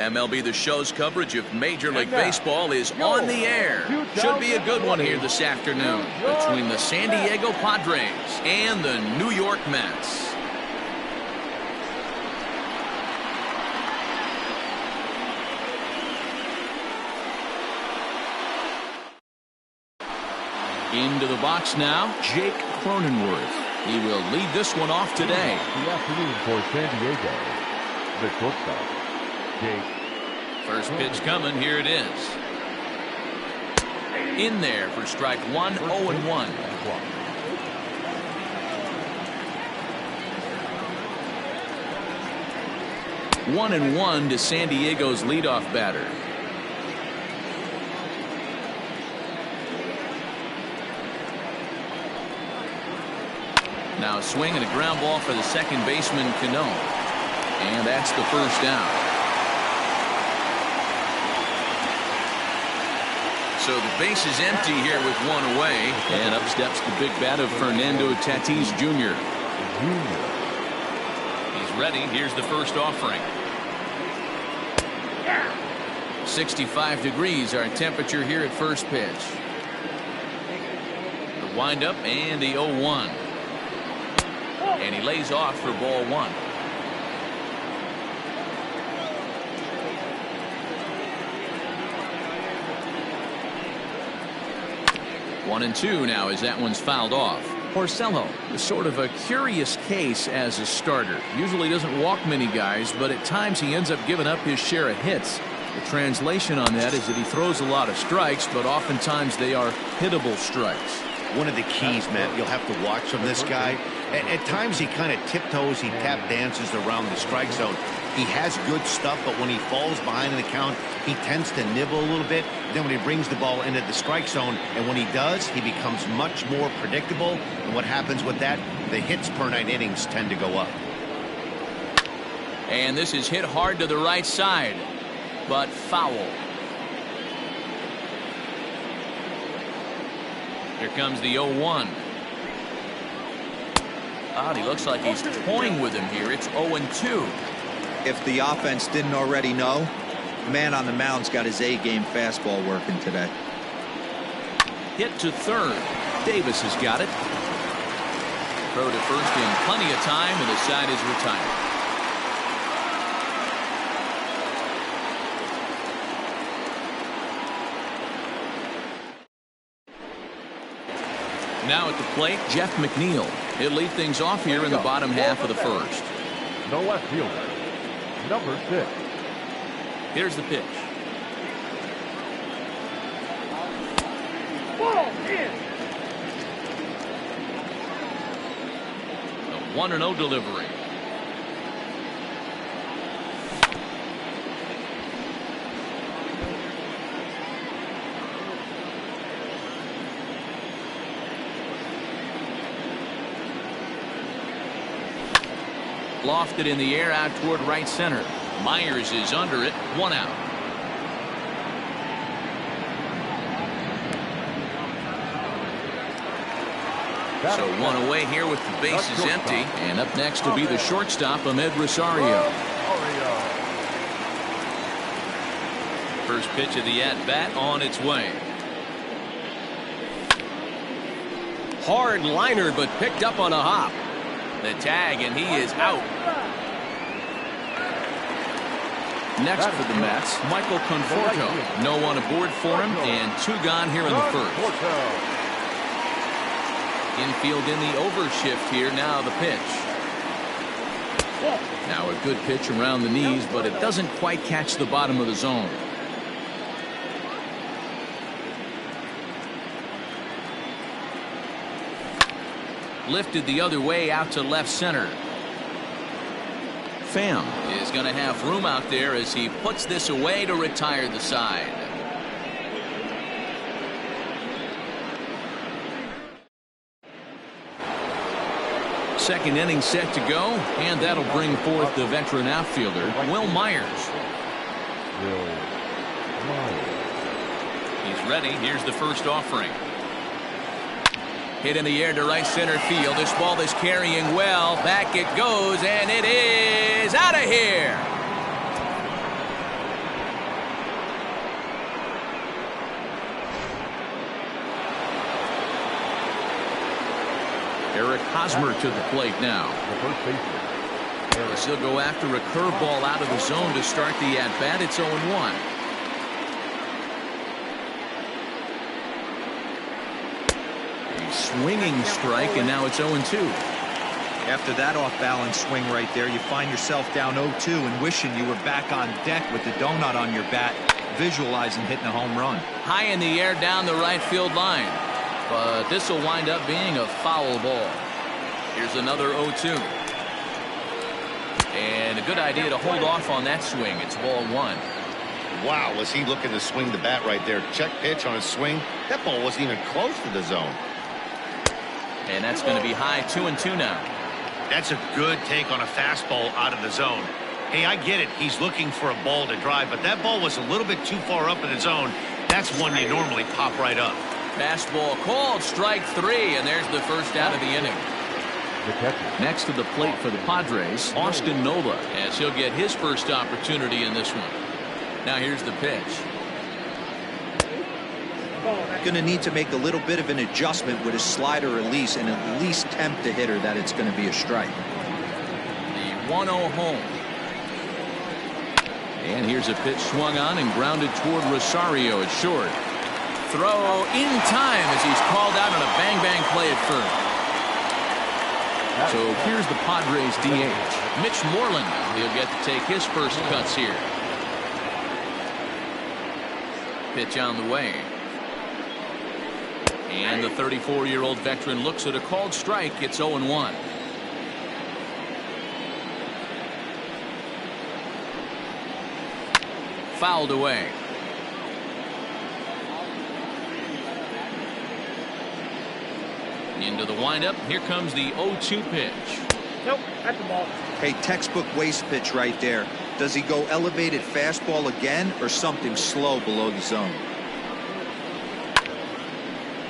MLB The Show's coverage of Major League Baseball is on the air. Should be a good one here this afternoon between the San Diego Padres and the New York Mets. Into the box now, Jake Cronenworth. He will lead this one off today. Good afternoon for San Diego, the shortstop, Jake. First pitch coming, here it is. In there for strike one, 0-1. 1-1 to San Diego's leadoff batter. Now a swing and a ground ball for the second baseman, Cano. And that's the first down. So the base is empty here with one away. And up steps the big bat of Fernando Tatis Jr. He's ready. Here's the first offering. 65 degrees our temperature here at first pitch. The windup and the 0-1. And he lays off for ball one. One and two now as that one's fouled off. Porcello is sort of a curious case as a starter. Usually doesn't walk many guys, but at times he ends up giving up his share of hits. The translation on that is that he throws a lot of strikes, but oftentimes they are hittable strikes. One of the keys, Matt, you'll have to watch from this guy. At times he kind of tiptoes, he tap dances around the strike zone. He has good stuff, but when he falls behind in the count, he tends to nibble a little bit. Then when he brings the ball into the strike zone, and when he does, he becomes much more predictable. And what happens with that? The hits per 9 innings tend to go up. And this is hit hard to the right side, but foul. Here comes the 0-1. He looks like he's toying with him here. It's 0-2. If the offense didn't already know, the man on the mound's got his A-game fastball working today. Hit to third. Davis has got it. Throw to first in plenty of time, and the side is retired. Now at the plate, Jeff McNeil. He'll lead things off here in the bottom half of the first. The left fielder, number 6. Here's the pitch. Ball in. The 1-0 delivery. Lofted in the air out toward right center. Myers is under it. 1 out. So 1 away here with the bases empty. And up next will be the shortstop, Ahmed Rosario. First pitch of the at-bat on its way. Hard liner, but picked up on a hop. The tag, and he is out. Next for the Mets, Michael Conforto. No one aboard for him, and 2 gone here in the first. Infield in the overshift here. Now the pitch. Now a good pitch around the knees, but it doesn't quite catch the bottom of the zone. Lifted the other way out to left center. Pham is going to have room out there as he puts this away to retire the side. Second inning set to go, and that'll bring forth the veteran outfielder, Will Myers. He's ready. Here's the first offering. Hit in the air to right center field. This ball is carrying well. Back it goes, and it is out of here. Hosmer to the plate now. The first baseman. As he'll go after a curveball out of the zone to start the at-bat. It's 0-1. A swinging strike, and now it's 0-2. After that off-balance swing right there, you find yourself down 0-2 and wishing you were back on deck with the donut on your bat, visualizing hitting a home run. High in the air down the right field line. But this will wind up being a foul ball. Here's another 0-2. And a good idea to hold off on that swing. It's ball 1. Wow, was he looking to swing the bat right there? Check pitch on his swing. That ball wasn't even close to the zone. And that's going to be high 2-2 now. That's a good take on a fastball out of the zone. Hey, I get it. He's looking for a ball to drive, but that ball was a little bit too far up in the zone. That's one you normally pop right up. Fastball called, strike 3, and there's the first out of the inning. Next to the plate for the Padres, Austin Nola, as he'll get his first opportunity in this one. Now here's the pitch. Going to need to make a little bit of an adjustment with his slider release and at least tempt the hitter that it's going to be a strike. The 1-0 home. And here's a pitch swung on and grounded toward Rosario at short. Throw in time as he's called out on a bang-bang play at first. So here's the Padres DH, Mitch Moreland. He'll get to take his first cuts here. Pitch on the way. And the 34-year-old veteran looks at a called strike. It's 0-1. Fouled away. Into the windup. Here comes the 0-2 pitch. Nope, at the ball. Hey, textbook waste pitch right there. Does he go elevated fastball again or something slow below the zone?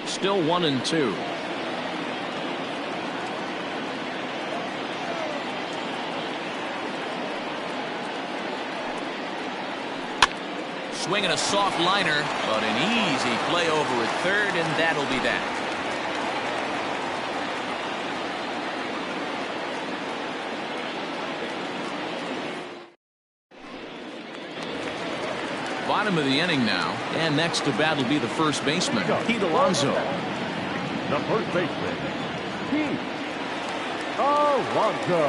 Still 1-2. Swinging a soft liner, but an easy play over at third, and that'll be that. Bottom of the inning now, and next to bat will be the first baseman, Pete Alonso. The first baseman, Pete Alonso.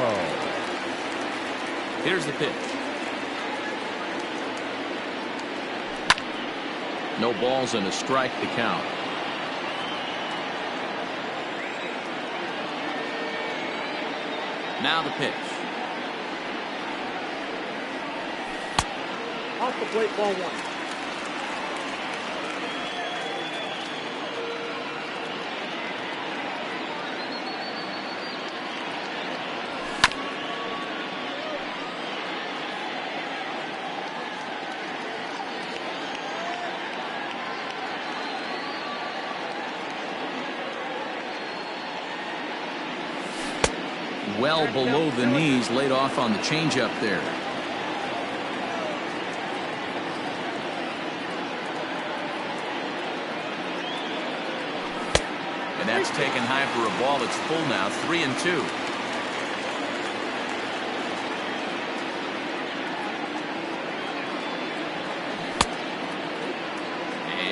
Here's the pitch. No balls and a strike to count. Now the pitch. Off the plate, ball 1. Well below the knees, laid off on the changeup there. And that's taken high for a ball. It's full now, 3-2.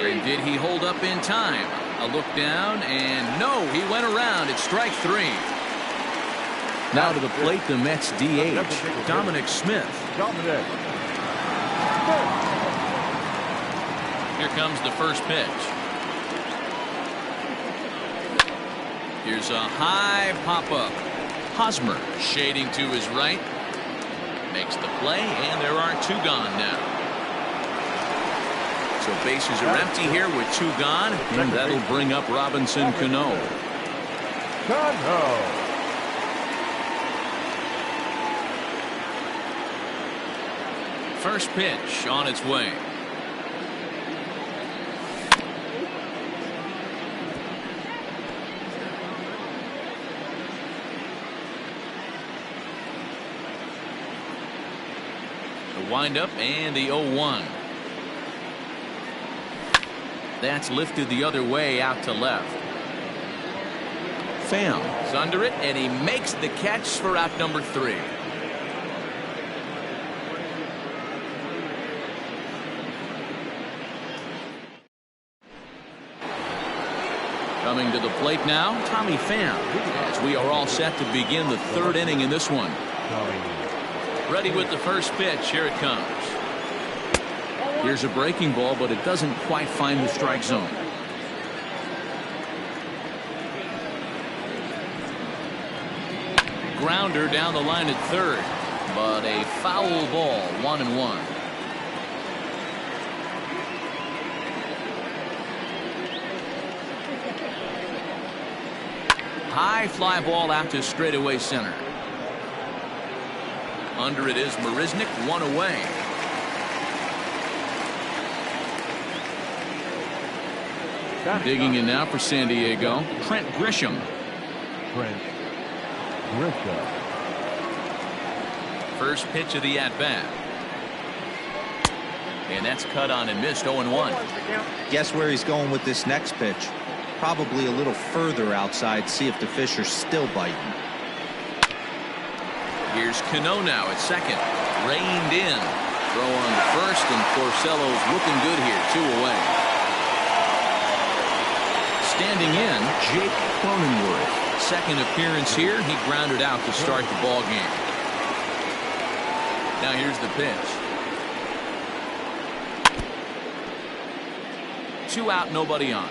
And did he hold up in time? A look down, and no, he went around. It's strike 3. Now to the plate, the Mets DH, Dominic Smith. Here comes the first pitch. Here's a high pop-up. Hosmer shading to his right. Makes the play, and there are 2 gone now. So bases are empty here with 2 gone, and that'll bring up Robinson Cano. First pitch on its way. The windup and the 0-1. That's lifted the other way out to left. Pham is under it, and he makes the catch for out number 3. Coming to the plate now, Tommy Pham, as we are all set to begin the 3rd inning in this one. Ready with the first pitch. Here it comes. Here's a breaking ball, but it doesn't quite find the strike zone. Grounder down the line at 3rd, but a foul ball, 1-1. High fly ball out to straightaway center. Under it is Marisnick, 1 away. Digging in now for San Diego, Trent Grisham. First pitch of the at-bat. And that's cut on and missed, 0-1. Guess where he's going with this next pitch? Probably a little further outside, see if the fish are still biting. Here's Cano now at second. Reined in. Throw on the first, and Porcello's looking good here, 2 away. Standing in, Jake Cronenworth. Second appearance here. He grounded out to start the ball game. Now here's the pitch. 2 out, nobody on.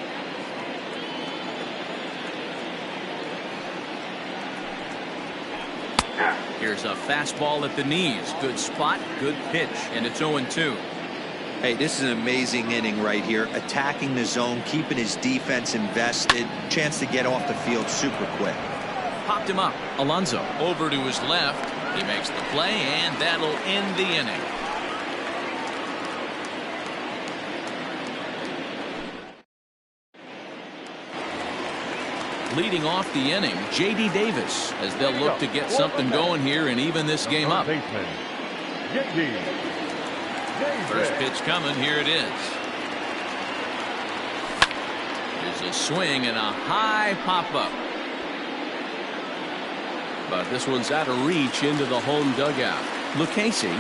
Here's a fastball at the knees. Good spot, good pitch, and it's 0-2. Hey, this is an amazing inning right here. Attacking the zone, keeping his defense invested. Chance to get off the field super quick. Popped him up. Alonso over to his left. He makes the play, and that'll end the inning. Leading off the inning, J.D. Davis, as they'll look to get something going here and even this game up. First pitch coming. Here it is. There's a swing and a high pop-up. But this one's out of reach into the home dugout. Lucchesi,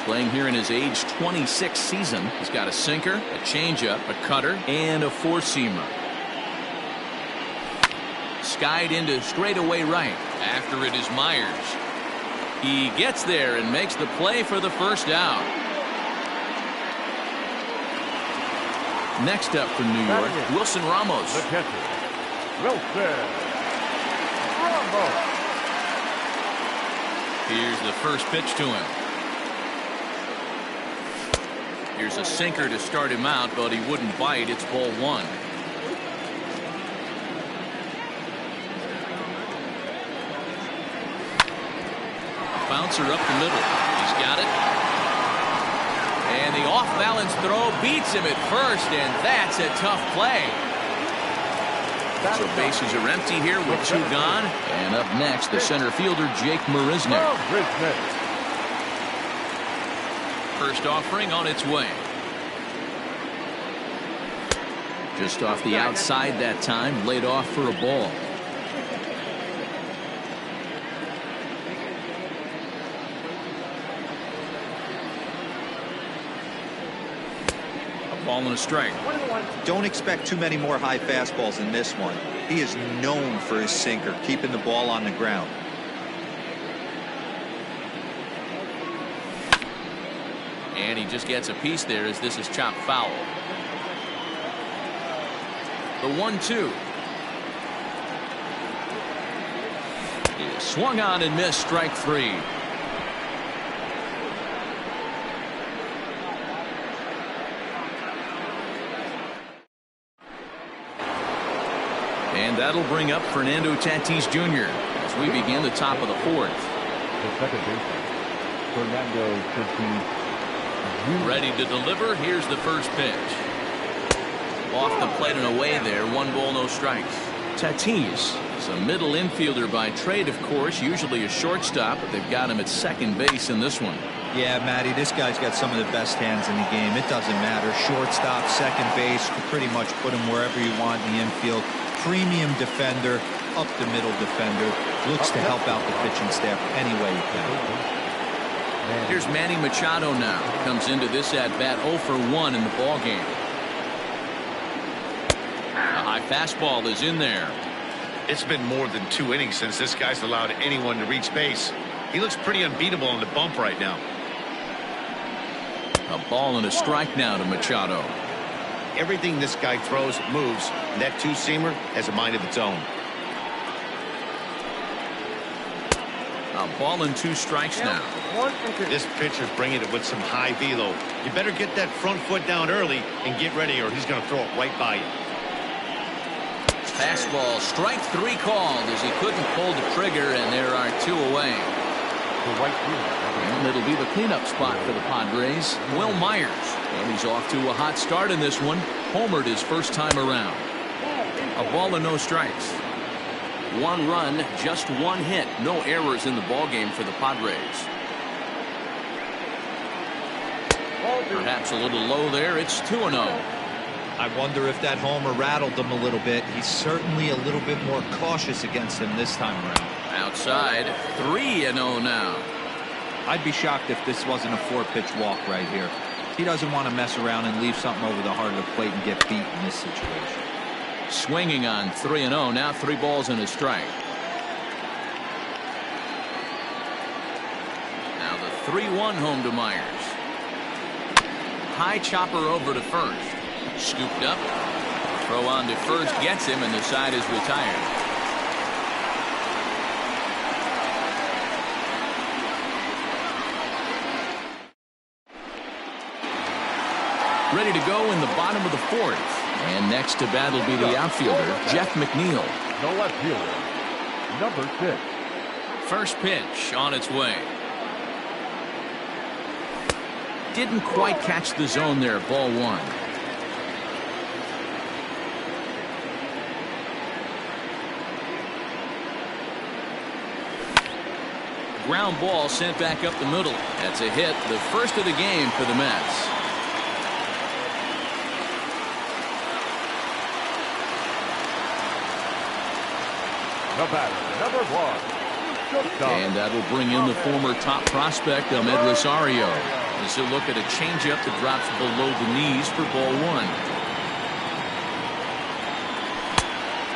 playing here in his age 26 season, he's got a sinker, a changeup, a cutter, and a four-seamer. Skied into straightaway right. After it is Myers. He gets there and makes the play for the first out. Next up for New York, Wilson Ramos. The catcher, Wilson Ramos. Here's the first pitch to him. Here's a sinker to start him out, but he wouldn't bite. It's ball 1. Bouncer up the middle. He's got it. And the off-balance throw beats him at first, and that's a tough play. So bases are empty here with 2 gone. And up next, the center fielder, Jake Marisnick. First offering on its way. Just off the outside that time, laid off for a ball. Ball and a strike. Don't expect too many more high fastballs in this one. He is known for his sinker, keeping the ball on the ground. And he just gets a piece there as this is chopped foul. The 1-2. He swung on and missed, strike 3. And that'll bring up Fernando Tatis Jr. as we begin the top of the 4th. The second baseman, Fernando Tatis Jr. Ready to deliver. Here's the first pitch. Off the plate and away there. 1 ball, no strikes. Tatis is a middle infielder by trade, of course, usually a shortstop, but they've got him at second base in this one. Yeah, Matty, this guy's got some of the best hands in the game. It doesn't matter. Shortstop, second base, you can pretty much put him wherever you want in the infield. Premium defender, up the middle defender. Looks to help out the pitching staff any way he can. Here's Manny Machado now. Comes into this at-bat 0 for 1 in the ballgame. A high fastball is in there. It's been more than 2 innings since this guy's allowed anyone to reach base. He looks pretty unbeatable on the bump right now. A ball and a strike now to Machado. Everything this guy throws moves, and that two-seamer has a mind of its own. A ball and 2 strikes now. 1 and 2. This pitcher's bringing it with some high velo. You better get that front foot down early and get ready, or he's going to throw it right by you. Fastball, strike 3 called as he couldn't pull the trigger, and there are 2 away. And it'll be the cleanup spot for the Padres, Will Myers. And he's off to a hot start in this one. Homered his first time around. A ball and no strikes. 1 run, just 1 hit. No errors in the ballgame for the Padres. Perhaps a little low there. It's 2-0. I wonder if that homer rattled him a little bit. He's certainly a little bit more cautious against him this time around. Outside, 3-0 now. I'd be shocked if this wasn't a 4-pitch walk right here. He doesn't want to mess around and leave something over the heart of the plate and get beat in this situation. Swinging on 3-0. Now 3 balls and a strike. Now the 3-1 home to Myers. High chopper over to first. Scooped up. Throw on to first gets him, and the side is retired. Ready to go in the bottom of the 4th. And next to bat will be the outfielder, Jeff McNeil. The left fielder, number 6. First pitch on its way. Didn't quite catch the zone there, ball 1. Ground ball sent back up the middle. That's a hit, the first of the game for the Mets. The batter, number 1. And that'll bring in the former top prospect, Ahmed Rosario. As he'll look at a changeup that drops below the knees for ball 1.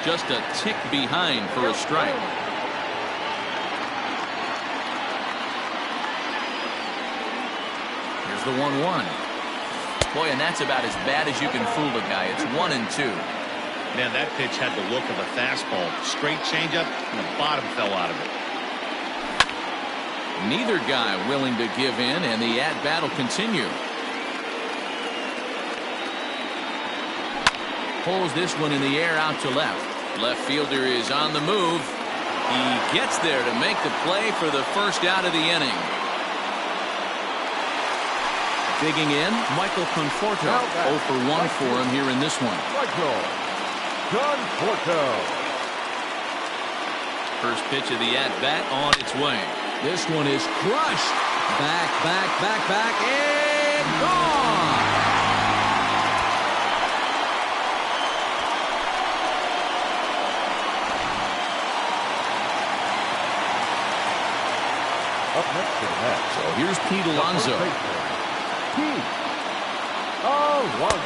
Just a tick behind for a strike. Here's the 1-1. Boy, and that's about as bad as you can fool a guy. It's 1-2. Man, that pitch had the look of a fastball. Straight changeup, and the bottom fell out of it. Neither guy willing to give in, and the at-bat will continue. Pulls this one in the air out to left. Left fielder is on the move. He gets there to make the play for the first out of the inning. Digging in, Michael Conforto. 0 for 1 for him here in this one. First pitch of the at-bat on its way. This one is crushed. Back, and gone. Up next to the Mets. So here's Pete Alonso.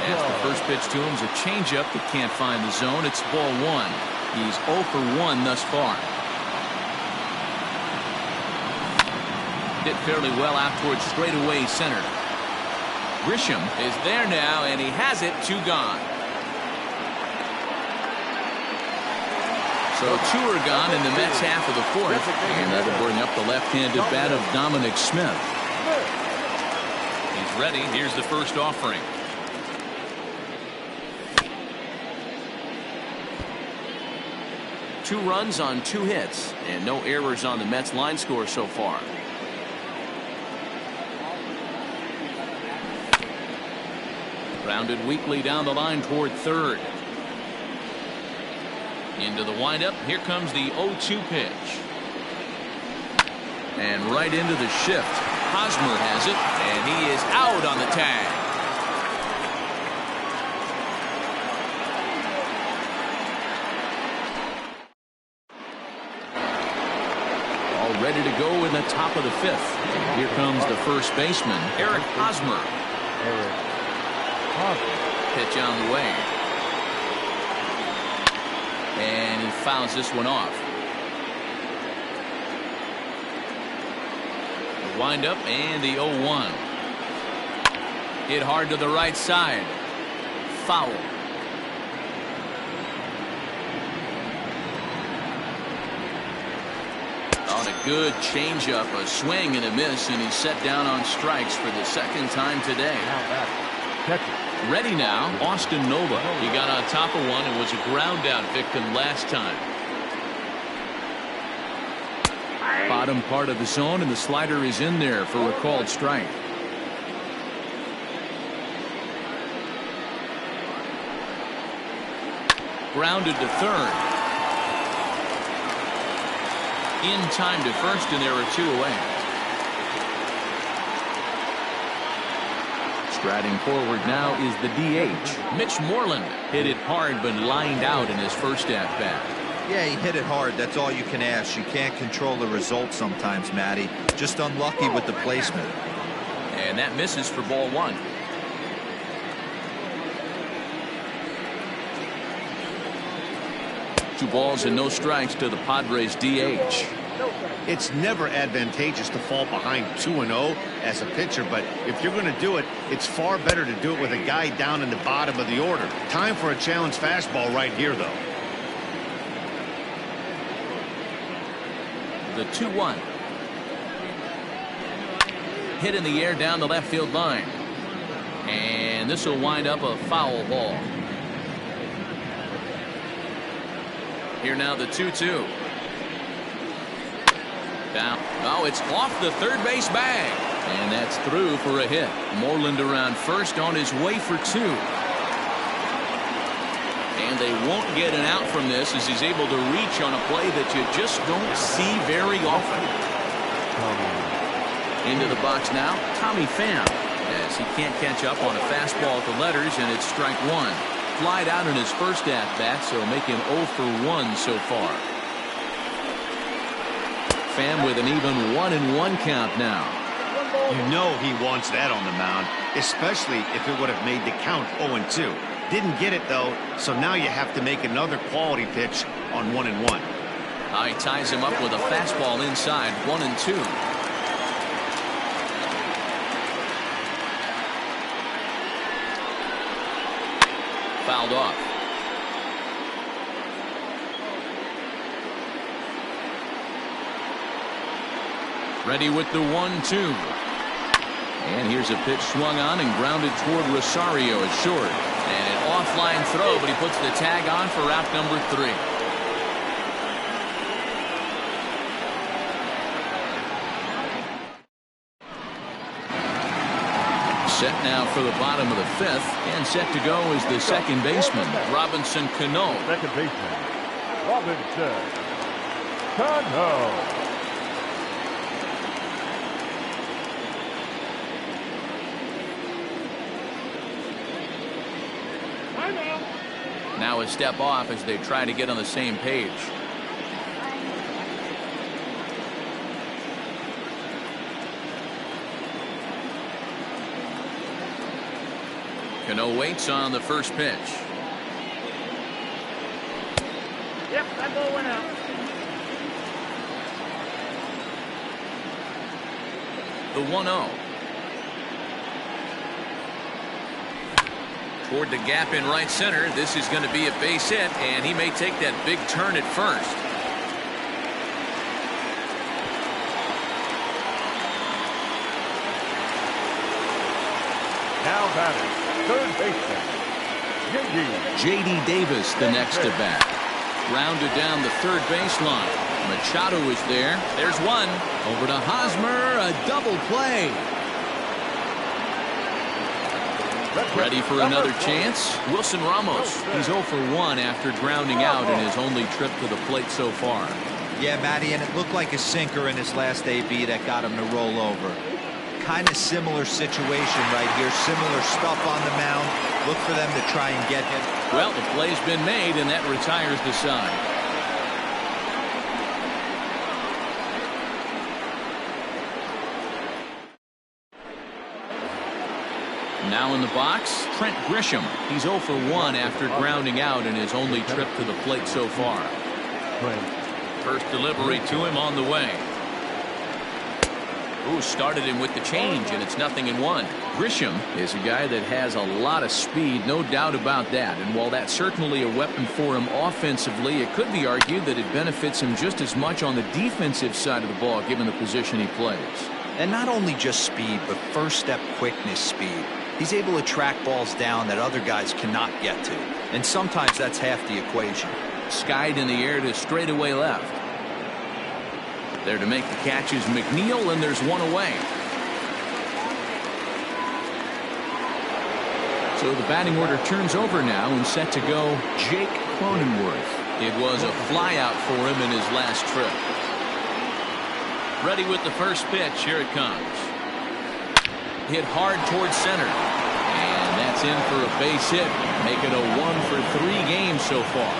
As the first pitch to him is a changeup that can't find the zone. It's ball 1. He's 0 for 1 thus far. Hit fairly well out towards straightaway center. Grisham is there now, and he has it. 2 gone. So 2 are gone in the Mets half of the 4th, and that'll bring up the left-handed bat of Dominic Smith. He's ready. Here's the first offering. Two runs on 2 hits, and no errors on the Mets line score so far. Grounded weakly down the line toward third. Into the windup. Here comes the 0-2 pitch. And right into the shift. Hosmer has it, and he is out on the tag. ready to go in the top of the 5th. Here comes the first baseman, Eric Hosmer. Pitch on the way. And he fouls this one off. The windup and the 0-1. Hit hard to the right side. Foul. On a good changeup, a swing and a miss, and he's set down on strikes for the second time today. Ready now, Austin Nova. He got on top of one and was a ground out victim last time. Bottom part of the zone, and the slider is in there for a called strike. Grounded to third. In time to first, and there are 2 away. Striding forward now is the DH, Mitch Moreland. Hit it hard but lined out in his first at bat. Yeah, he hit it hard. That's all you can ask. You can't control the result sometimes, Matty. Just unlucky with the placement. And that misses for ball 1. Two balls and no strikes to the Padres DH. It's never advantageous to fall behind 2-0 as a pitcher, but if you're going to do it, it's far better to do it with a guy down in the bottom of the order. Time for a challenge fastball right here, though. The 2-1. Hit in the air down the left field line. And this will wind up a foul ball. Here now the 2-2. Down. Oh, it's off the third base bag. And that's through for a hit. Moreland around first on his way for 2. And they won't get an out from this as he's able to reach on a play that you just don't see very often. Into the box now, Tommy Pham, as he can't catch up on a fastball at the letters, and it's strike 1. Flied out in his first at bat, so make him 0 for 1 so far. Pham with an even 1-1 count now. You know he wants that on the mound, especially if it would have made the count 0-2. Didn't get it, though, so now you have to make another quality pitch on 1-1. He ties him up with a fastball inside, 1-2. Fouled off. Ready with the 1-2. And here's a pitch swung on and grounded toward Rosario at short. And an offline throw, but he puts the tag on for out number 3. Set now for the bottom of the 5th, and set to go is the second baseman, Robinson Cano. Second baseman, Robinson Cano. Now a step off as they try to get on the same page. Cano waits on the first pitch. Yep, that ball went out. The 1-0. Toward the gap in right center. This is going to be a base hit, and he may take that big turn at first. Now batting, third baseman, J.D. Davis, the next to bat. Rounded down the third baseline. Machado is there. There's one. Over to Hosmer. A double play. Ready for another chance. Wilson Ramos. He's 0 for 1 after grounding out in his only trip to the plate so far. Yeah, Matty, and it looked like a sinker in his last AB that got him to roll over. Kind of similar situation right here. Similar stuff on the mound. Look for them to try and get him. Well, the play's been made, and that retires the side. Now in the box, Trent Grisham. He's 0 for 1 after grounding out in his only trip to the plate so far. First delivery to him on the way. Ooh, started him with the change, and it's 0-1. Grisham is a guy that has a lot of speed, no doubt about that. And while that's certainly a weapon for him offensively, it could be argued that it benefits him just as much on the defensive side of the ball, given the position he plays. And not only just speed, but first step quickness speed. He's able to track balls down that other guys cannot get to. And sometimes that's half the equation. Skied in the air to straightaway left. There to make the catch is McNeil, and there's one away. So the batting order turns over now, and set to go Jake Cronenworth. It was a flyout for him in his last trip. Ready with the first pitch. Here it comes. Hit hard towards center. And that's in for a base hit, making a 1 for 3 games so far.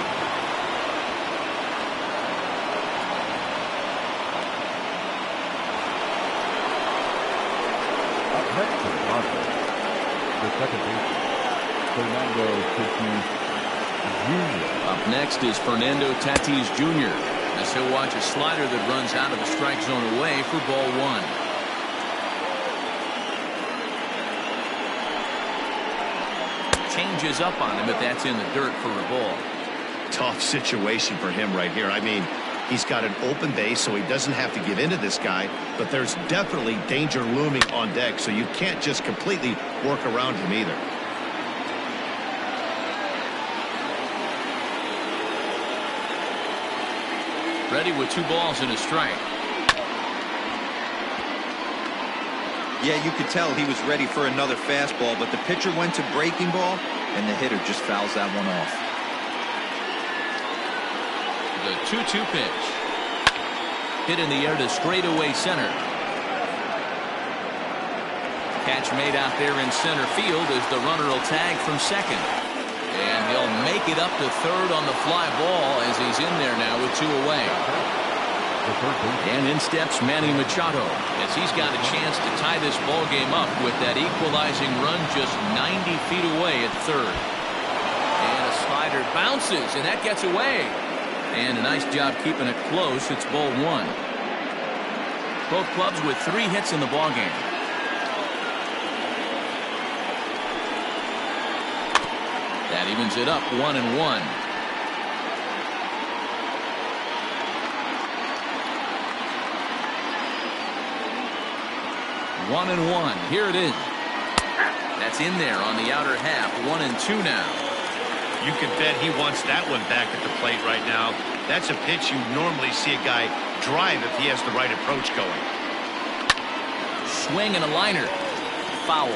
Up next to the Padres, the second baseman, Fernando Tatis Jr. Up next is Fernando Tatis Jr. as he'll watch a slider that runs out of the strike zone away for ball 1. Changes up on him, but that's in the dirt for a ball. Tough situation for him right here. I mean, he's got an open base, so he doesn't have to give in to this guy, but there's definitely danger looming on deck, so you can't just completely work around him either. Ready with 2 balls and a strike. Yeah, you could tell he was ready for another fastball, but the pitcher went to breaking ball, and the hitter just fouls that one off. The 2-2 pitch. Hit in the air to straightaway center. Catch made out there in center field as the runner will tag from second. And he'll make it up to third on the fly ball as he's in there now with 2 away. And in steps Manny Machado as he's got a chance to tie this ball game up with that equalizing run just 90 feet away at third. And a slider bounces, and that gets away. And a nice job keeping it close. It's ball 1. Both clubs with 3 hits in the ball game. That evens it up 1-1. 1-1. Here it is. That's in there on the outer half. 1-2 now. You can bet he wants that one back at the plate right now. That's a pitch you normally see a guy drive if he has the right approach going. Swing and a liner. Foul.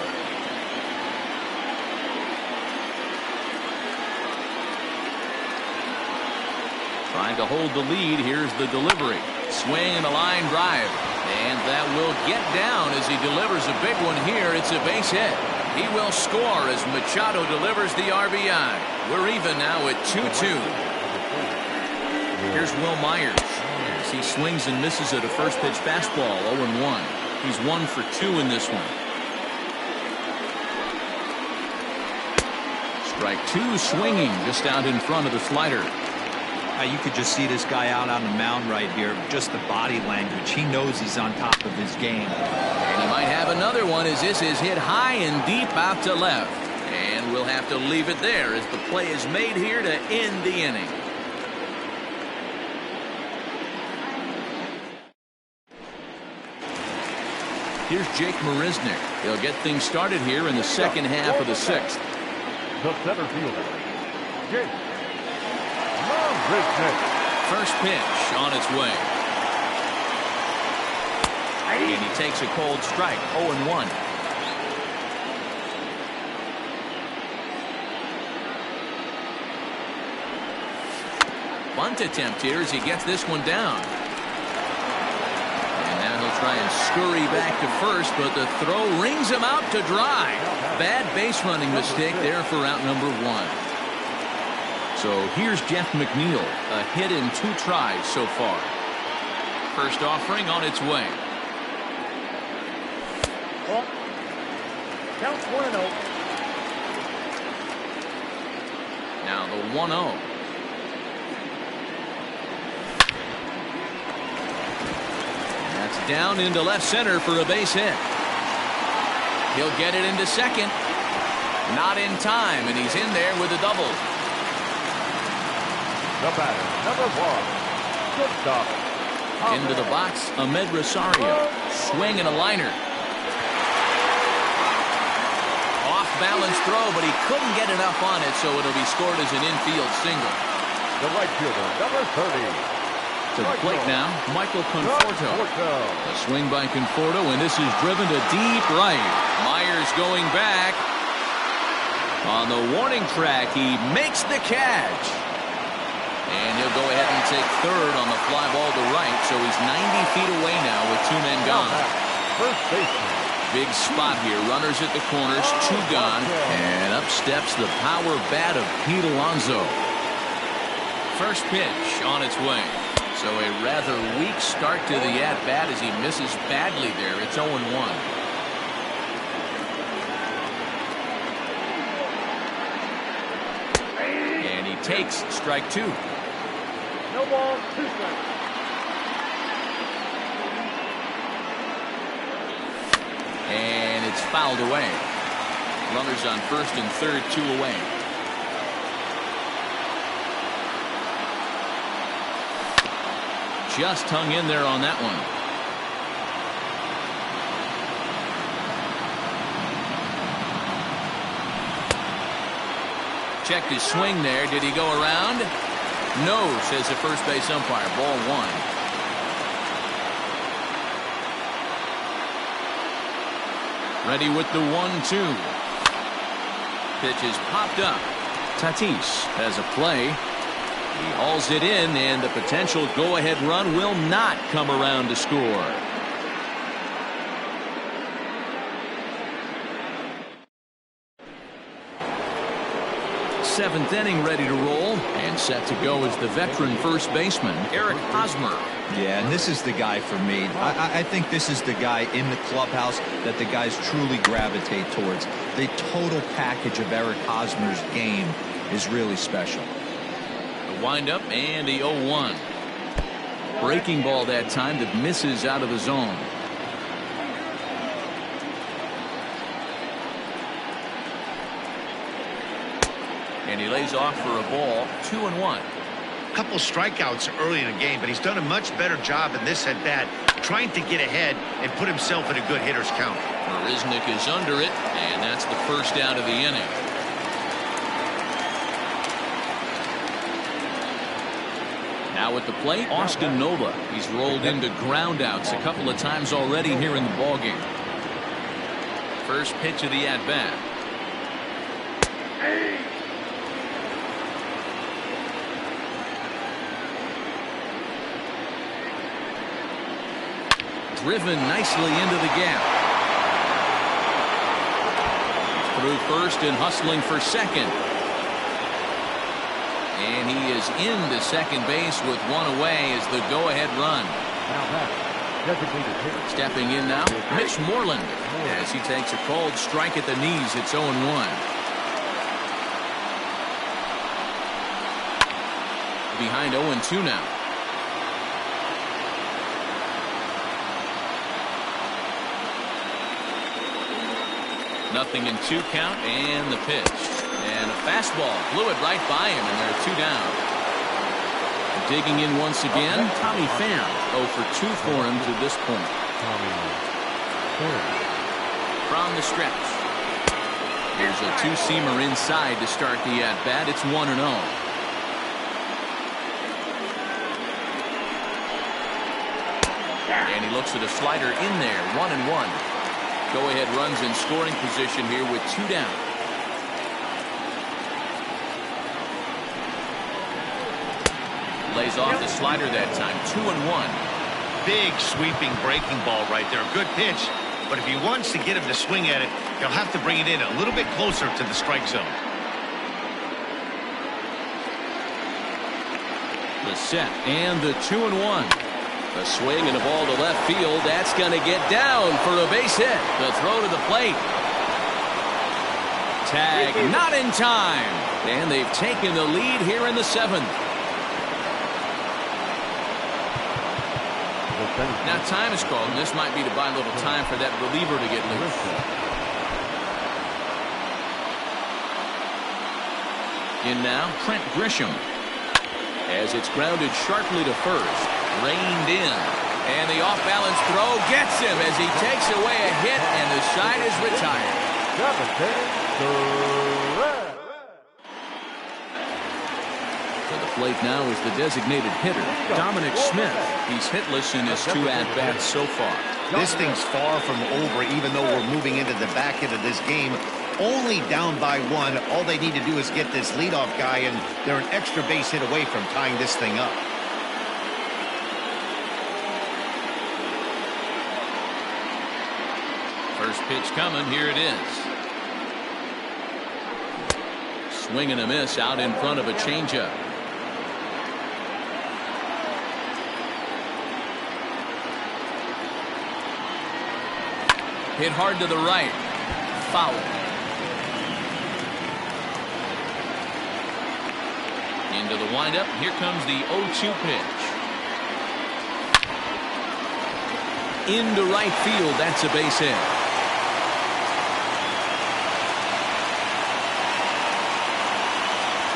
Trying to hold the lead. Here's the delivery. Swing and a line drive. And that will get down as he delivers a big one here. It's a base hit. He will score as Machado delivers the RBI. We're even now at 2-2. Here's Will Myers as he swings and misses at a first pitch fastball. 0-1. He's 1 for 2 in this one. Strike 2, swinging just out in front of the slider. You could just see this guy out on the mound right here. Just the body language. He knows he's on top of his game. And he might have another one as this is hit high and deep out to left. And we'll have to leave it there as the play is made here to end the inning. Here's Jake Marisnick. He'll get things started here in the second half of the 6th. The center fielder, Jake. First pitch on its way. And he takes a cold strike. 0-1. Bunt attempt here as he gets this one down. And now he'll try and scurry back to first, but the throw rings him out to dry. Bad base running mistake there for out number 1. So here's Jeff McNeil, a hit in 2 tries so far. First offering on its way. Count's 1-0. Now the 1-0. That's down into left center for a base hit. He'll get it into second. Not in time, and he's in there with a double. The batter, number 1, shortstop. Into the box, Ahmed Rosario. Swing and a liner. Off-balance throw, but he couldn't get enough on it, so it'll be scored as an infield single. The right fielder, number 30. To the plate now, Michael Conforto. A swing by Conforto, and this is driven to deep right. Myers going back. On the warning track, he makes the catch. And he'll go ahead and take third on the fly ball to right, so he's 90 feet away now with 2 men gone. First baseman. Big spot here. Runners at the corners, 2 gone. And up steps the power bat of Pete Alonso. First pitch on its way. So a rather weak start to the at-bat as he misses badly there. It's 0-1. And he takes strike 2. No ball, 2 strikes. And it's fouled away. Runners on first and third, 2 away. Just hung in there on that one. Checked his swing there. Did he go around? No, says the first base umpire. Ball 1. Ready with the 1-2. Pitch is popped up. Tatis has a play. He hauls it in, and the potential go-ahead run will not come around to score. Seventh inning ready to roll, and set to go is the veteran first baseman, Eric Hosmer. Yeah, and this is the guy for me. I think this is the guy in the clubhouse that the guys truly gravitate towards. The total package of Eric Hosmer's game is really special. The windup and the 0-1. Breaking ball that time that misses out of the zone. And he lays off for a ball. 2-1. Couple strikeouts early in the game, but he's done a much better job in this at bat, trying to get ahead and put himself in a good hitter's count. Marisnik is under it, and that's the first out of the inning. Now at the plate, Austin Nova. He's rolled into groundouts a couple of times already here in the ballgame. First pitch of the at-bat. Driven nicely into the gap. Through first and hustling for second. And he is into second base with 1 away as the go-ahead run. Stepping in now, Mitch Moreland, as he takes a called strike at the knees. It's 0-1. Behind 0-2 now. Nothing in 2 count, and the pitch. And a fastball blew it right by him, and there are 2 down. Digging in once again, Tommy Pham. 0 for 2 for him to this point. From the stretch. Here's a 2-seamer inside to start the at-bat. It's 1-0. And he looks at a slider in there. 1-1. Go-ahead runs in scoring position here with 2 down. Lays off the slider that time. 2-1. Big sweeping breaking ball right there. Good pitch. But if he wants to get him to swing at it, he'll have to bring it in a little bit closer to the strike zone. The set and the 2-1. A swing and a ball to left field. That's going to get down for a base hit. The throw to the plate. tag, not in time. And they've taken the lead here in the 7th. Now time is called, and this might be to buy a little time for that reliever to get loose. In now, Trent Grisham. As it's grounded sharply to first. Reined in. And the off-balance throw gets him as he takes away a hit, and the side is retired. To the plate now is the designated hitter, Dominic Smith. He's hitless in his 2 at-bats so far. This thing's far from over, even though we're moving into the back end of this game. Only down by 1. All they need to do is get this leadoff guy, and they're an extra base hit away from tying this thing up. First pitch coming. Here it is. Swing and a miss out in front of a changeup. Hit hard to the right. Foul. Into the windup. Here comes the 0-2 pitch. Into right field. That's a base hit.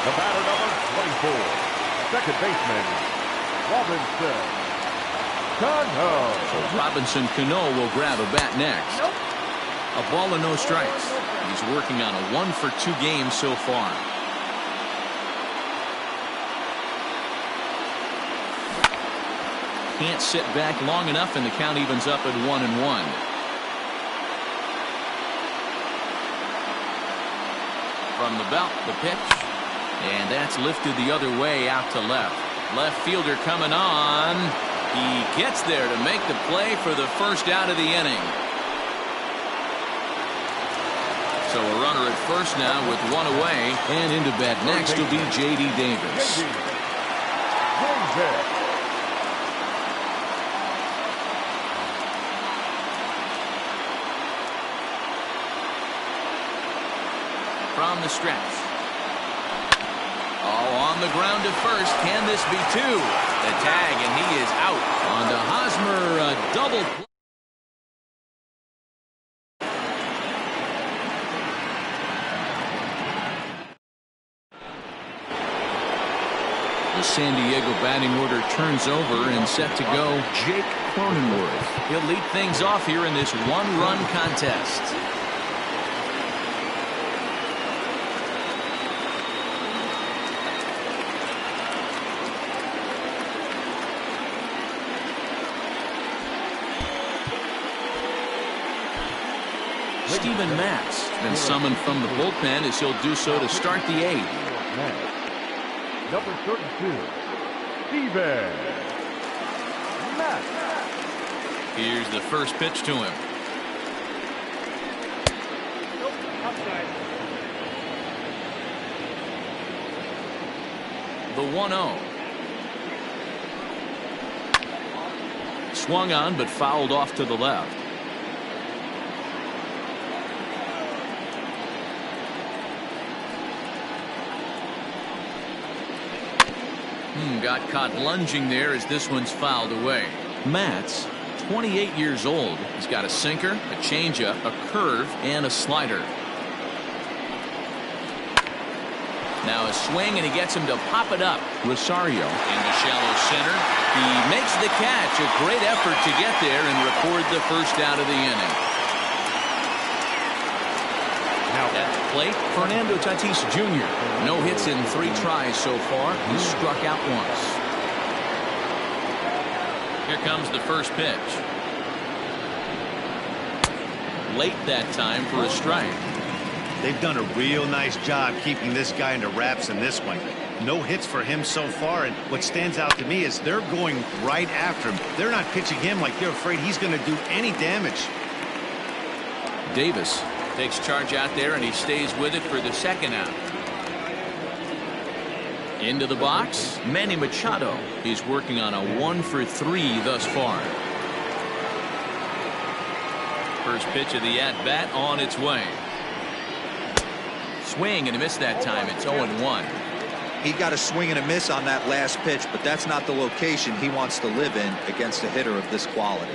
The batter number 24, second baseman, Robinson Cano. So Robinson Cano will grab a bat next. A ball and no strikes. He's working on a 1-for-2 game so far. Can't sit back long enough, and the count evens up at 1-1. From the belt, the pitch. And that's lifted the other way out to left. Left fielder coming on. He gets there to make the play for the first out of the inning. So a runner at first now with 1 away. And into bat next will be J.D. Davis. From the stretch. On the ground to first. Can this be 2? The tag, and he is out. On to Hosmer, a double play. The San Diego batting order turns over, and set to go Jake Cronenworth. He'll lead things off here in this 1-run contest. Steven Matz has been summoned from the bullpen, as he'll do so to start the 8th. Number 32, Steven Matz. Here's the first pitch to him. The 1-0. Swung on, but fouled off to the left. Got caught lunging there as this one's fouled away. Matz, 28 years old. He's got a sinker, a changeup, a curve, and a slider. Now a swing, and he gets him to pop it up. Rosario into shallow center. He makes the catch. A great effort to get there and record the first out of the inning. Now at the plate, Fernando Tatis Jr. No hits in 3 tries so far. He struck out once. Here comes the first pitch. Late that time for a strike. They've done a real nice job keeping this guy into wraps in this one. No hits for him so far, and what stands out to me is they're going right after him. They're not pitching him like they're afraid he's going to do any damage. Davis takes charge out there, and he stays with it for the second out. Into the box, Manny Machado. He's working on a 1-for-3 thus far. First pitch of the at-bat on its way. swing and a miss that time. It's 0-1. He got a swing and a miss on that last pitch, but that's not the location he wants to live in against a hitter of this quality.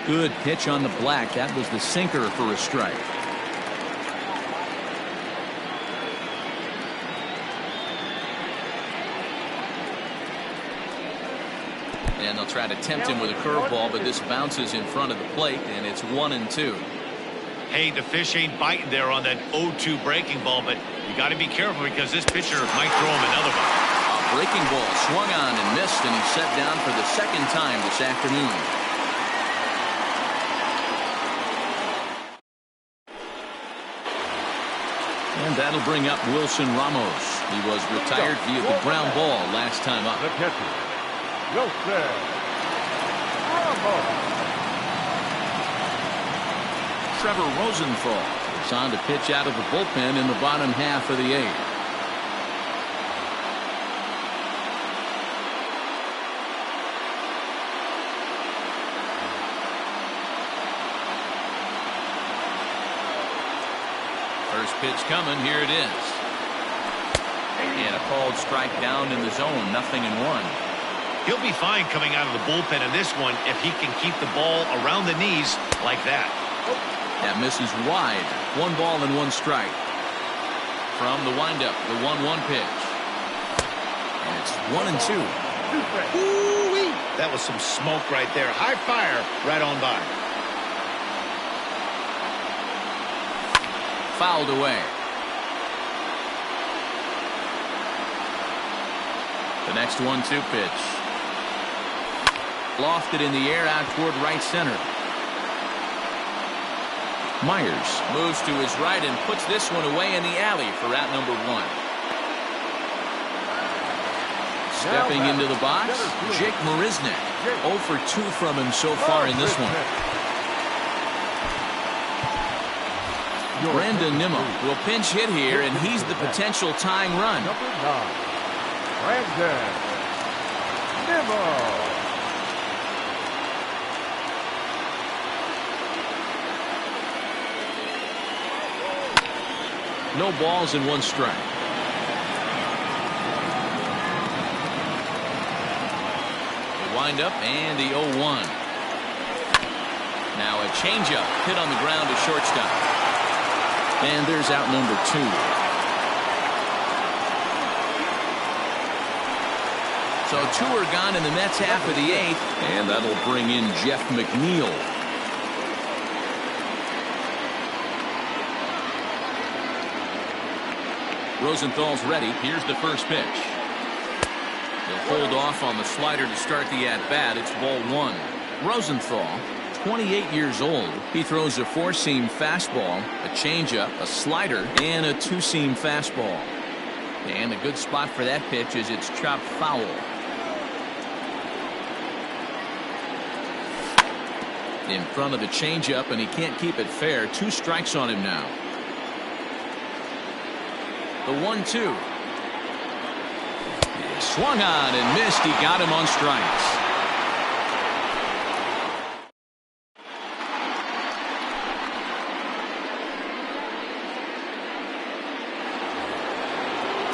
Good pitch on the black. That was the sinker for a strike. And they'll try to tempt him with a curveball, but this bounces in front of the plate, and it's 1-2. Hey, the fish ain't biting there on that 0-2 breaking ball, but you got to be careful because this pitcher might throw him another one. A breaking ball swung on and missed, and he's set down for the second time this afternoon. And that'll bring up Wilson Ramos. He was retired via the ground ball last time up. The catcher, Wilson Ramos. Trevor Rosenthal is on to pitch out of the bullpen in the bottom half of the eighth. First pitch coming. Here it is. And a called strike down in the zone. 0-1. He'll be fine coming out of the bullpen in this one if he can keep the ball around the knees like that. That misses wide. 1 ball and 1 strike. From the windup, the 1-1 pitch. And it's 1-2. Ooh-wee. That was some smoke right there. High fire right on by. Fouled away. The next 1-2 pitch. Lofted in the air out toward right center. Myers moves to his right and puts this one away in the alley for out number 1. Stepping into the box, Jake Marisnick. 0 for 2 from him so far in this one. Brandon Nimmo will pinch hit here, and he's the potential tying run. Number 9, Brandon Nimmo. No balls and 1 strike. The windup and the 0-1. Now a changeup hit on the ground to shortstop. And there's out number 2. So 2 are gone in the Mets half of the 8th, and that'll bring in Jeff McNeil. Rosenthal's ready. Here's the first pitch. They'll hold off on the slider to start the at-bat. It's ball 1. Rosenthal, 28 years old. He throws a 4-seam fastball, a changeup, a slider, and a 2-seam fastball. And a good spot for that pitch is it's chopped foul. In front of the changeup, and he can't keep it fair. 2 strikes on him now. The 1-2. He swung on and missed. He got him on strikes.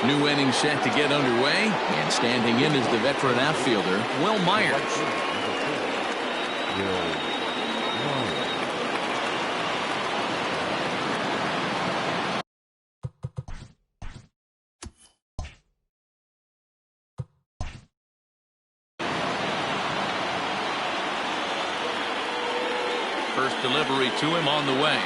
New inning set to get underway, and standing in is the veteran outfielder, Will Myers. First delivery to him on the way.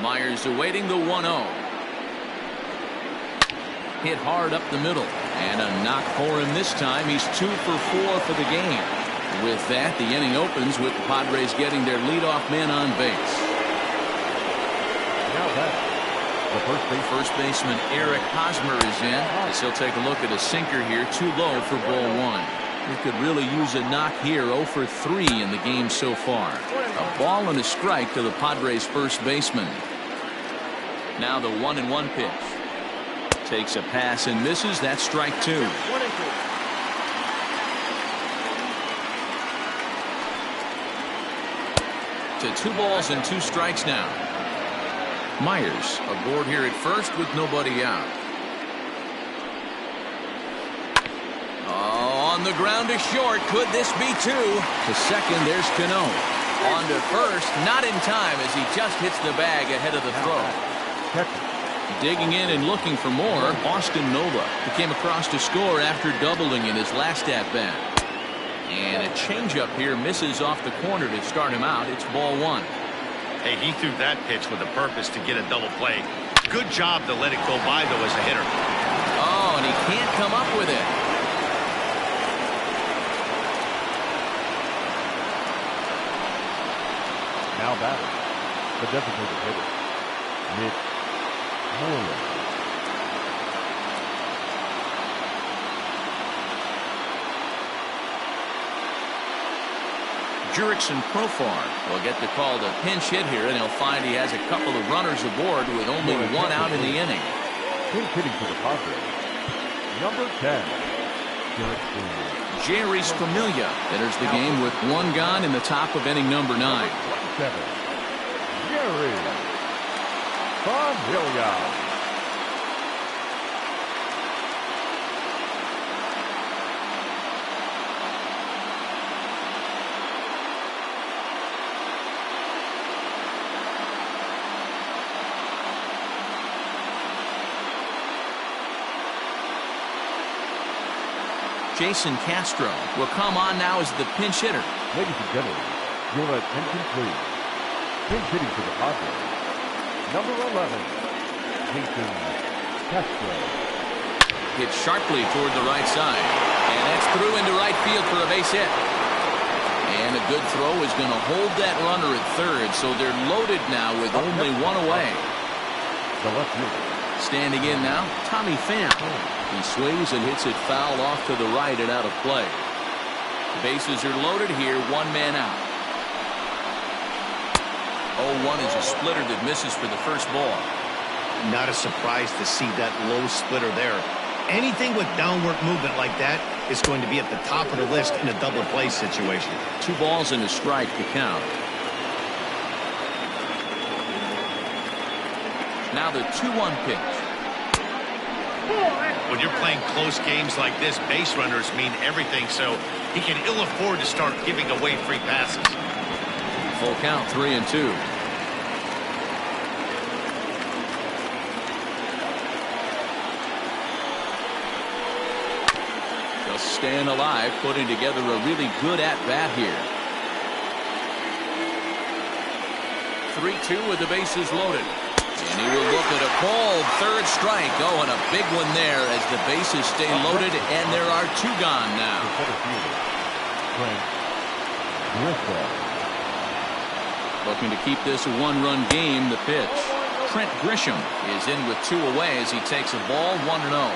Myers awaiting the 1-0. Hit hard up the middle, and a knock for him this time. He's 2 for 4 for the game. With that, the inning opens with the Padres getting their leadoff man on base. Now back. First baseman Eric Hosmer is in, as he'll take a look at a sinker here, too low for ball 1. He could really use a knock here. 0 for 3 in the game so far. A ball and a strike to the Padres first baseman. Now the 1-1 pitch. Takes a pass and misses. That's strike 2. To 2 balls and 2 strikes now. Myers aboard here at first with nobody out. Oh, on the ground to short. Could this be 2? To second, there's Cano. On to first, not in time as he just hits the bag ahead of the throw. Digging in and looking for more, Austin Nova. He came across to score after doubling in his last at-bat. And a changeup here misses off the corner to start him out. It's ball 1. Hey, he threw that pitch with a purpose to get a double play. Good job to let it go by, though, as a hitter. Oh, and he can't come up with it. Now batting, the designated hitter, Mitch Moreland. Jurickson Profar will get the call to pinch hit here, and he'll find he has a couple of runners aboard with only 1 out in the inning. Pinch hitting for the Padres, number 10, Jerry's Familia enters the game with 1 gone in the top of inning number 9. 7, Jerry Familia. Jason Castro will come on now as the pinch hitter. Ladies and gentlemen, your attention please. Pinch hitting for the Padres, number 11, Jason Castro. Hit sharply toward the right side, and that's through into right field for a base hit. And a good throw is going to hold that runner at third, so they're loaded now with only 1 away. The left fielder. Standing in now, Tommy Pham. He swings and hits it foul off to the right and out of play. The bases are loaded here, 1 man out. 0-1 is a splitter that misses for the first ball. Not a surprise to see that low splitter there. Anything with downward movement like that is going to be at the top of the list in a double play situation. 2 balls and a strike to count. Now the 2-1 pitch. When you're playing close games like this, base runners mean everything, so he can ill afford to start giving away free passes. Full count, 3-2. Just staying alive, putting together a really good at-bat here. 3-2 with the bases loaded. And he will look at a called 3rd strike. Oh, and a big one there as the bases stay loaded, and there are 2 gone now. Looking to keep this a 1-run game. The pitch. Trent Grisham is in with 2 away as he takes a ball. 1-0.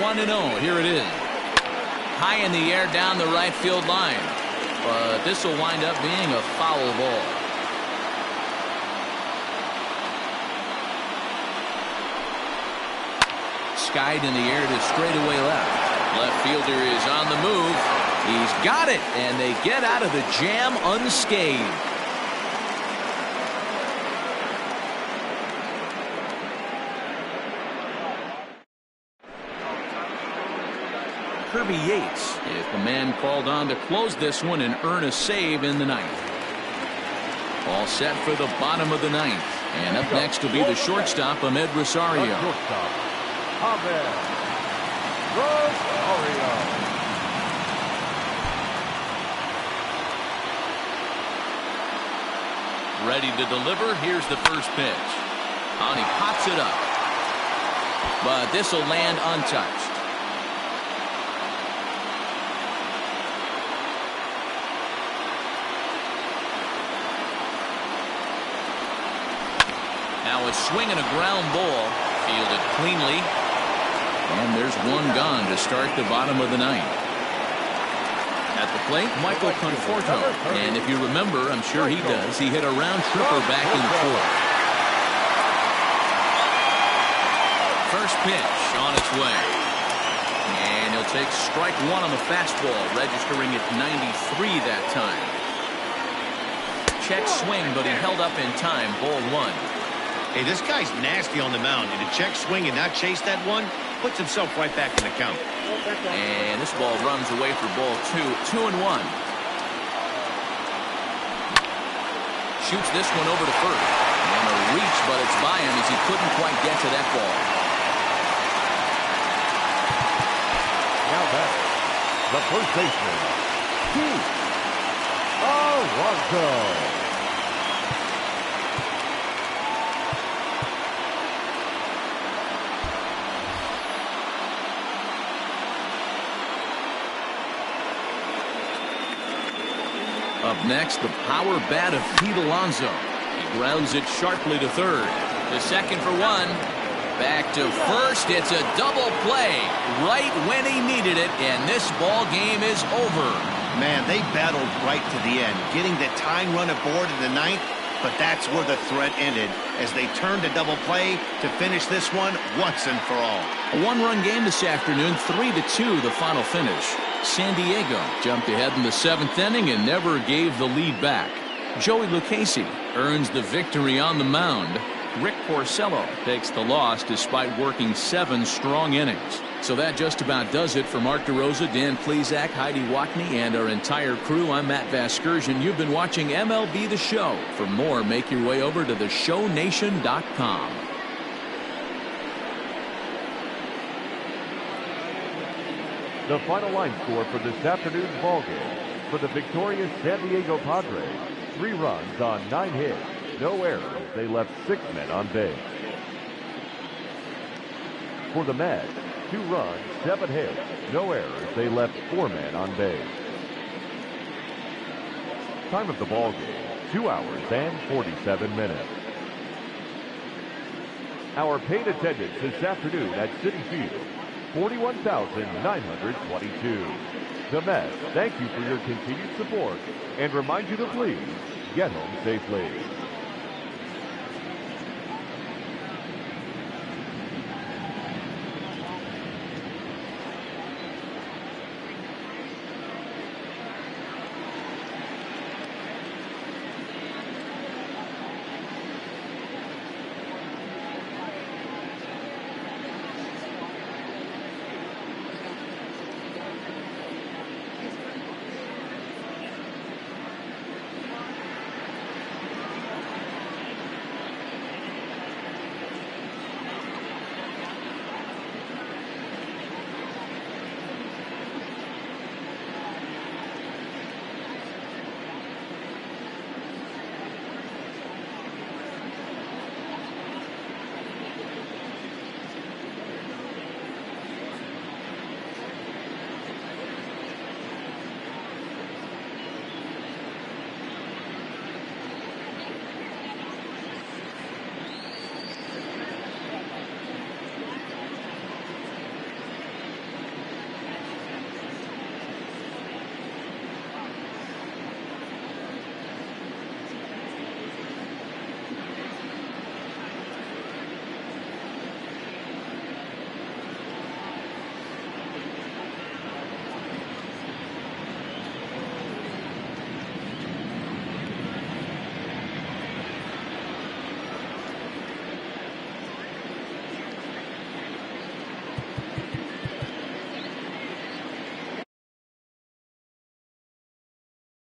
1-0. Here it is. High in the air down the right field line. But this will wind up being a foul ball. Skied in the air to straightaway left. Left fielder is on the move. He's got it, and they get out of the jam unscathed. Kirby Yates is the man called on to close this one and earn a save in the 9th. All set for the bottom of the 9th. And up next will be the shortstop, Ahmed Rosario. Ready to deliver. Here's the first pitch. And he pops it up. But this will land untouched. Now a swing and a ground ball. Fielded cleanly. And there's 1 gone to start the bottom of the 9th. At the plate, Michael Conforto. And if you remember, I'm sure he does, he hit a round tripper back in the 4th. First pitch on its way. And he'll take strike 1 on the fastball, registering at 93 that time. check swing, but he held up in time. Ball 1. Hey, this guy's nasty on the mound, and to check swing and not chase that one puts himself right back in the count. And this ball runs away for ball 2. 2-1. Shoots this one over to first. And a reach, but it's by him as he couldn't quite get to that ball. Now back, the first baseman, Pete Alonso. Up next, the power bat of Pete Alonso. He grounds it sharply to third. To second for 1. Back to first. It's a double play right when he needed it, and this ball game is over. Man, they battled right to the end, getting the tying run aboard in the 9th, but that's where the threat ended as they turned to double play to finish this one once and for all. A one-run game this afternoon, 3-2 the final finish. San Diego jumped ahead in the 7th inning and never gave the lead back. Joey Lucchesi earns the victory on the mound. Rick Porcello takes the loss despite working 7 strong innings. So that just about does it for Mark DeRosa, Dan Plesac, Heidi Watney, and our entire crew. I'm Matt Vasgersian. You've been watching MLB The Show. For more, make your way over to theshownation.com. The final line score for this afternoon's ballgame for the victorious San Diego Padres: 3 runs on 9 hits, no errors. They left 6 men on base. For the Mets, 2 runs, 7 hits, no errors. They left 4 men on base. Time of the ballgame: 2 hours and 47 minutes. Our paid attendance this afternoon at Citi Field: 41,922. The Mets thank you for your continued support and remind you to please get home safely.